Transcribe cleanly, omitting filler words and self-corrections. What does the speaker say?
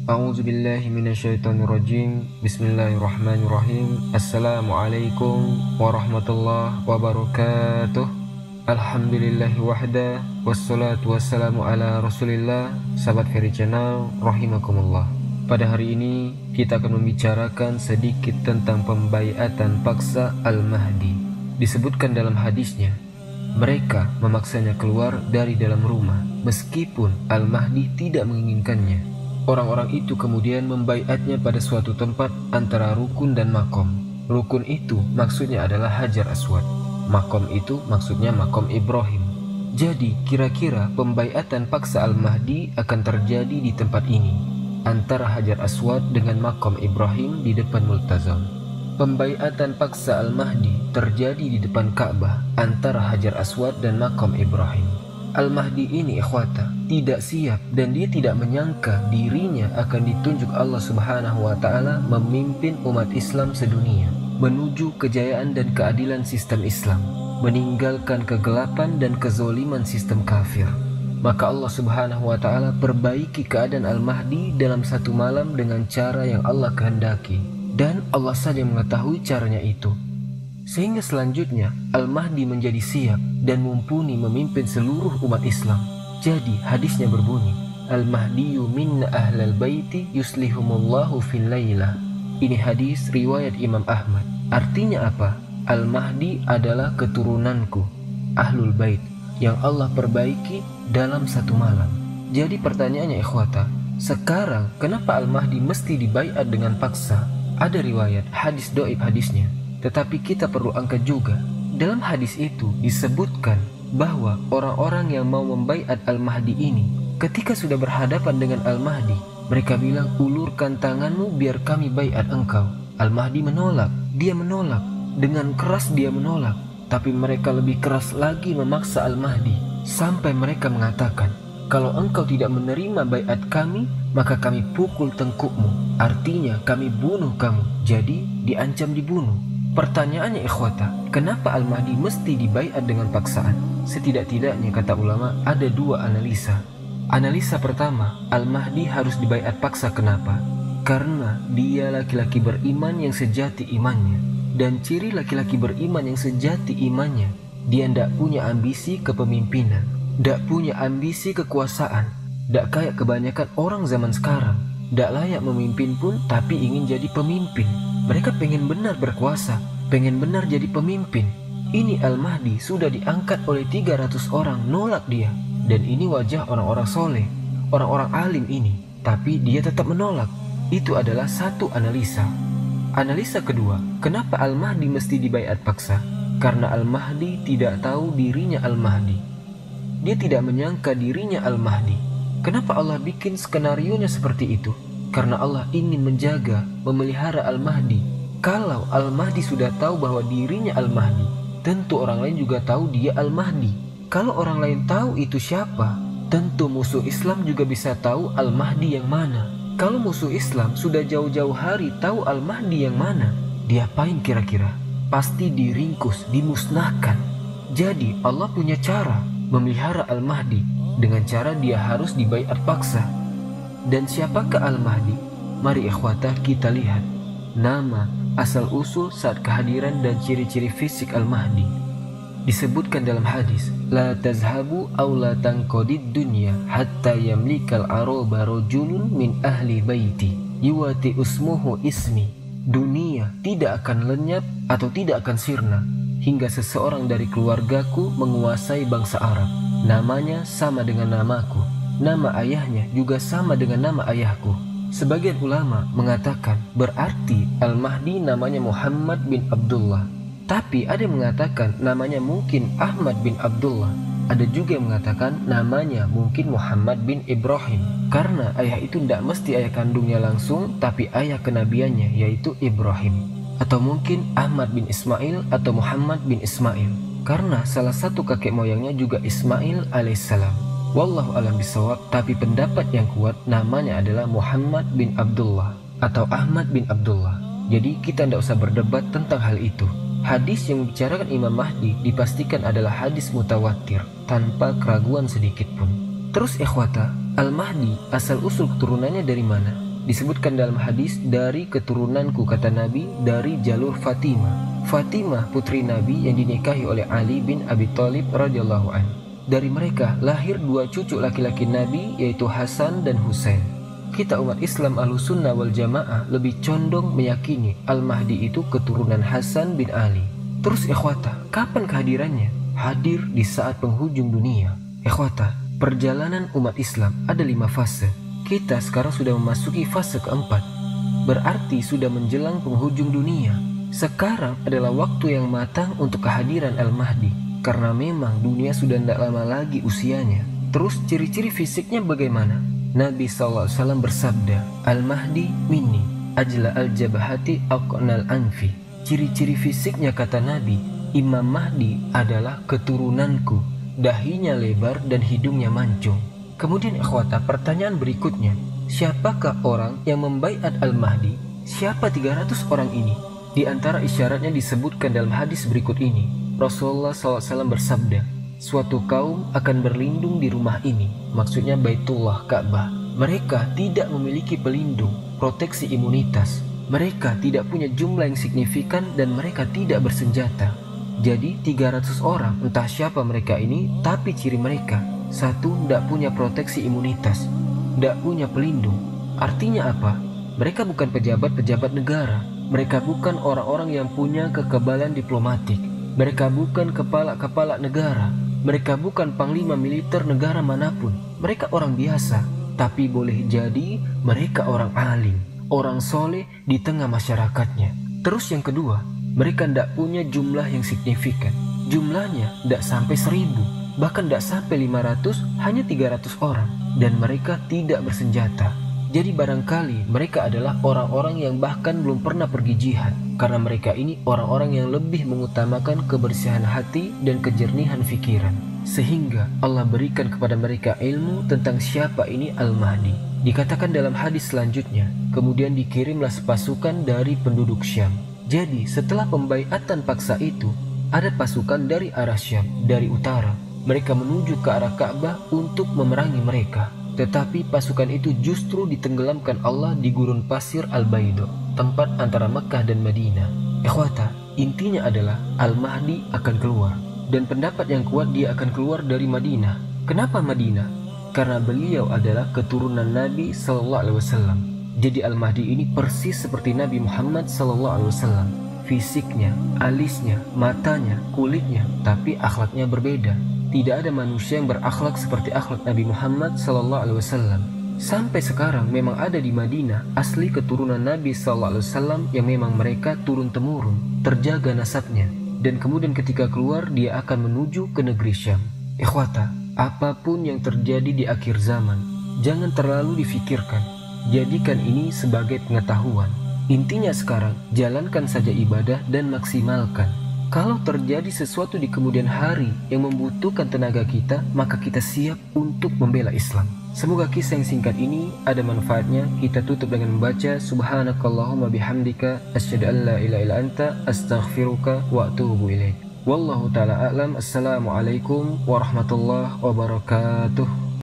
A'udzubillahi minasyaitonirrajim. Bismillahirrahmanirrahim. Assalamualaikum warahmatullahi wabarakatuh. Alhamdulillahi wahda, wassalatu wassalamu ala rasulillah. Sahabat Ferry Channel, rahimakumullah. Pada hari ini kita akan membicarakan sedikit tentang pembaiatan paksa Al-Mahdi. Disebutkan dalam hadisnya, mereka memaksanya keluar dari dalam rumah meskipun Al-Mahdi tidak menginginkannya. Orang-orang itu kemudian membaiatnya pada suatu tempat antara rukun dan makom. Rukun itu maksudnya adalah Hajar Aswad. Makom itu maksudnya makom Ibrahim. Jadi kira-kira pembaiatan paksa Al-Mahdi akan terjadi di tempat ini, antara Hajar Aswad dengan makom Ibrahim di depan Multazam. Pembaiatan paksa Al-Mahdi terjadi di depan Ka'bah antara Hajar Aswad dan makom Ibrahim. Al-Mahdi ini ikhwata tidak siap dan dia tidak menyangka dirinya akan ditunjuk Allah Subhanahu wa ta'ala memimpin umat Islam sedunia menuju kejayaan dan keadilan sistem Islam, meninggalkan kegelapan dan kezoliman sistem kafir. Maka Allah Subhanahu wa ta'ala perbaiki keadaan Al-Mahdi dalam satu malam dengan cara yang Allah kehendaki, dan Allah saja mengetahui caranya itu. Sehingga selanjutnya Al-Mahdi menjadi siap dan mumpuni memimpin seluruh umat Islam. Jadi hadisnya berbunyi, Al-Mahdiyu minna ahlal baiti yuslihumullahu fil laylah. Ini hadis riwayat Imam Ahmad. Artinya apa? Al-Mahdi adalah keturunanku, ahlul bait, yang Allah perbaiki dalam satu malam. Jadi pertanyaannya ikhwata, sekarang kenapa Al-Mahdi mesti dibaiat dengan paksa? Ada riwayat hadis doib hadisnya, tetapi kita perlu angkat juga. Dalam hadis itu disebutkan bahwa orang-orang yang mau membaiat Al-Mahdi ini, ketika sudah berhadapan dengan Al-Mahdi, mereka bilang, ulurkan tanganmu biar kami baiat engkau. Al-Mahdi menolak, dia menolak, dengan keras dia menolak. Tapi mereka lebih keras lagi memaksa Al-Mahdi, sampai mereka mengatakan, kalau engkau tidak menerima baiat kami, maka kami pukul tengkukmu, artinya kami bunuh kamu. Jadi diancam dibunuh. Pertanyaannya ikhwata, kenapa Al-Mahdi mesti dibaiat dengan paksaan? Setidak-tidaknya kata ulama ada dua analisa. Analisa pertama, Al-Mahdi harus dibaiat paksa. Kenapa? Karena dia laki-laki beriman yang sejati imannya. Dan ciri laki-laki beriman yang sejati imannya, dia tidak punya ambisi kepemimpinan, tidak punya ambisi kekuasaan, tidak kayak kebanyakan orang zaman sekarang, tidak layak memimpin pun tapi ingin jadi pemimpin. Mereka pengen benar berkuasa, pengen benar jadi pemimpin. Ini Al-Mahdi sudah diangkat oleh 300 orang, nolak dia. Dan ini wajah orang-orang soleh, orang-orang alim ini, tapi dia tetap menolak. Itu adalah satu analisa. Analisa kedua, kenapa Al-Mahdi mesti dibaiat paksa? Karena Al-Mahdi tidak tahu dirinya Al-Mahdi. Dia tidak menyangka dirinya Al-Mahdi. Kenapa Allah bikin skenarionya seperti itu? Karena Allah ingin menjaga, memelihara Al-Mahdi. Kalau Al-Mahdi sudah tahu bahwa dirinya Al-Mahdi, tentu orang lain juga tahu dia Al-Mahdi. Kalau orang lain tahu itu siapa, tentu musuh Islam juga bisa tahu Al-Mahdi yang mana. Kalau musuh Islam sudah jauh-jauh hari tahu Al-Mahdi yang mana, diapain kira-kira? Pasti diringkus, dimusnahkan. Jadi Allah punya cara memelihara Al-Mahdi dengan cara dia harus dibaiat paksa. Dan siapakah Al-Mahdi? Mari ikhwata kita lihat nama, asal-usul saat kehadiran dan ciri-ciri fisik Al-Mahdi. Disebutkan dalam hadis, la tazhabu aw la tanqadid dunya hatta yamlikal aroba rajulun min ahli baiti yuwati usmuhu ismi. Dunia tidak akan lenyap atau tidak akan sirna hingga seseorang dari keluargaku menguasai bangsa Arab. Namanya sama dengan namaku, nama ayahnya juga sama dengan nama ayahku. Sebagian ulama mengatakan berarti Al-Mahdi namanya Muhammad bin Abdullah. Tapi ada yang mengatakan namanya mungkin Ahmad bin Abdullah. Ada juga yang mengatakan namanya mungkin Muhammad bin Ibrahim. Karena ayah itu tidak mesti ayah kandungnya langsung, tapi ayah kenabiannya yaitu Ibrahim. Atau mungkin Ahmad bin Ismail atau Muhammad bin Ismail, karena salah satu kakek moyangnya juga Ismail alaihissalam. Wallahu alam bisawab, tapi pendapat yang kuat namanya adalah Muhammad bin Abdullah atau Ahmad bin Abdullah. Jadi kita tidak usah berdebat tentang hal itu. Hadis yang membicarakan Imam Mahdi dipastikan adalah hadis mutawatir tanpa keraguan sedikit pun. Terus ikhwata, Al-Mahdi asal usul keturunannya dari mana? Disebutkan dalam hadis, dari keturunanku, kata Nabi, dari jalur Fatimah. Fatimah putri Nabi yang dinikahi oleh Ali bin Abi Thalib radhiyallahu anhu. Dari mereka lahir dua cucu laki-laki Nabi, yaitu Hasan dan Husain. Kita umat Islam Ahlussunnah wal Jamaah lebih condong meyakini Al-Mahdi itu keturunan Hasan bin Ali. Terus ikhwata, kapan kehadirannya? Hadir di saat penghujung dunia. Ikhwata, perjalanan umat Islam ada 5 fase. Kita sekarang sudah memasuki fase keempat. Berarti sudah menjelang penghujung dunia. Sekarang adalah waktu yang matang untuk kehadiran Al-Mahdi. Karena memang dunia sudah tidak lama lagi usianya. Terus ciri-ciri fisiknya bagaimana? Nabi SAW bersabda, Al-Mahdi minni, ajla al-jabahati aqnal anfi. Ciri-ciri fisiknya, kata Nabi, Imam Mahdi adalah keturunanku, dahinya lebar dan hidungnya mancung. Kemudian ikhwata, pertanyaan berikutnya, siapakah orang yang membaiat Al-Mahdi? Siapa 300 orang ini? Di antara isyaratnya disebutkan dalam hadis berikut ini. Rasulullah SAW bersabda, suatu kaum akan berlindung di rumah ini, maksudnya Baitullah Ka'bah. Mereka tidak memiliki pelindung, proteksi imunitas. Mereka tidak punya jumlah yang signifikan dan mereka tidak bersenjata. Jadi 300 orang, entah siapa mereka ini, tapi ciri mereka, satu, tidak punya proteksi imunitas, tidak punya pelindung. Artinya apa? Mereka bukan pejabat-pejabat negara. Mereka bukan orang-orang yang punya kekebalan diplomatik. Mereka bukan kepala-kepala negara. Mereka bukan panglima militer negara manapun. Mereka orang biasa, tapi boleh jadi mereka orang alim, orang soleh di tengah masyarakatnya. Terus yang kedua, mereka tidak punya jumlah yang signifikan. Jumlahnya tidak sampai 1000, bahkan tidak sampai 500, hanya 300 orang. Dan mereka tidak bersenjata. Jadi barangkali mereka adalah orang-orang yang bahkan belum pernah pergi jihad. Karena mereka ini orang-orang yang lebih mengutamakan kebersihan hati dan kejernihan pikiran. Sehingga Allah berikan kepada mereka ilmu tentang siapa ini Al-Mahdi. Dikatakan dalam hadis selanjutnya, kemudian dikirimlah sepasukan dari penduduk Syam. Jadi setelah pembaiatan paksa itu, ada pasukan dari arah Syam, dari utara. Mereka menuju ke arah Ka'bah untuk memerangi mereka. Tetapi pasukan itu justru ditenggelamkan Allah di gurun pasir Al-Baido, tempat antara Mekah dan Madinah. Ikhwata, intinya adalah Al-Mahdi akan keluar. Dan pendapat yang kuat, dia akan keluar dari Madinah. Kenapa Madinah? Karena beliau adalah keturunan Nabi SAW. Jadi Al-Mahdi ini persis seperti Nabi Muhammad SAW. Fisiknya, alisnya, matanya, kulitnya, tapi akhlaknya berbeda. Tidak ada manusia yang berakhlak seperti akhlak Nabi Muhammad SAW. Sampai sekarang memang ada di Madinah asli keturunan Nabi SAW yang memang mereka turun-temurun, terjaga nasabnya. Dan kemudian ketika keluar dia akan menuju ke negeri Syam. Ikhwata, apapun yang terjadi di akhir zaman, jangan terlalu difikirkan. Jadikan ini sebagai pengetahuan. Intinya sekarang, jalankan saja ibadah dan maksimalkan. Kalau terjadi sesuatu di kemudian hari yang membutuhkan tenaga kita, maka kita siap untuk membela Islam. Semoga kisah yang singkat ini ada manfaatnya. Kita tutup dengan membaca Subhanakallahumma bihamdika asyhadu an la ilaha illa anta astaghfiruka wa atubu ilaik. Wallahu ta'ala a'lam. Assalamualaikum warahmatullahi wabarakatuh.